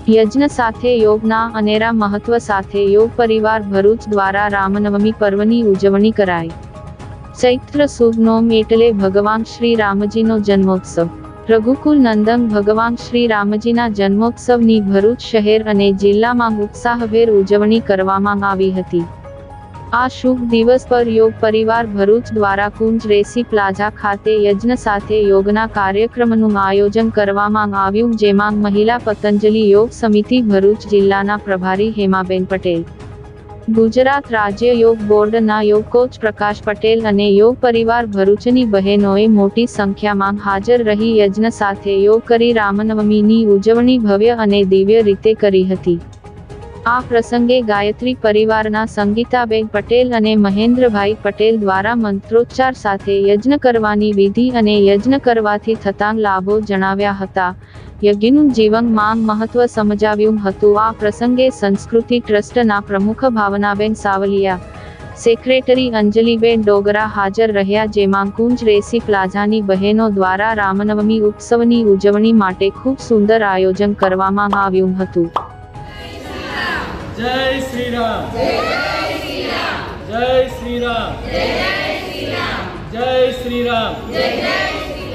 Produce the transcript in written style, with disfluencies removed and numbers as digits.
યજ્ઞ સાથે યોગના અનેરા મહત્વ સાથે યોગ પરિવાર ભરૂચ દ્વારા રામનવમી પર્વની ઉજવણી કરાઈ। ચૈત્ર સુદ નોમ એટલે ભગવાન શ્રી રામજીનો જન્મોત્સવ। રઘુકુલ નંદન ભગવાન શ્રી રામજીના જન્મોત્સવની ભરૂચ શહેર અને જિલ્લામાં ઉત્સાહભેર ઉજવણી કરવામાં આવી હતી। આ શુભ દિવસ પર યોગ પરિવાર ભરૂચ દ્વારા કુંજ રેસી પ્લાઝા ખાતે યજ્ઞ સાથે યોગના કાર્યક્રમનું આયોજન કરવામાં આવ્યું, જેમાં મહિલા પતંજલિ યોગ સમિતિ ભરૂચ જિલ્લાના પ્રભારી હેમાબેન પટેલ, ગુજરાત રાજ્ય યોગ બોર્ડના યોગ કોચ પ્રકાશ પટેલ અને યોગ પરિવાર ભરૂચની બહેનોએ મોટી સંખ્યામાં હાજર રહી યજ્ઞ સાથે યોગ કરી રામનવમીની ઉજવણી ભવ્ય અને દિવ્ય રીતે કરી હતી। આ પ્રસંગે ગાયત્રી પરિવારના સંગીતાબેન પટેલ અને મહેન્દ્રભાઈ પટેલ દ્વારા મંત્રોચ્ચાર સાથે યજ્ઞ કરવાની વિધિ અને યજ્ઞ કરવાથી થતા લાભો જણાવ્યા હતા। યજ્ઞનું જીવનમાં મહત્વ સમજાવ્યું હતું। આ પ્રસંગે સંસ્કૃતિ ટ્રસ્ટના પ્રમુખ ભાવનાબેન સાવલિયા, સેક્રેટરી અંજલિબેન ડોગરા હાજર રહ્યા, જેમાં કુંજ રેસી પ્લાઝાની બહેનો દ્વારા રામનવમી ઉત્સવની ઉજવણી માટે ખૂબ સુંદર આયોજન કરવામાં આવ્યું હતું। જય શ્રી રામ, જય શ્રી રામ, જય શ્રી રામ, જય શ્રી રામ, જય શ્રી રામ, જય શ્રી રામ, જય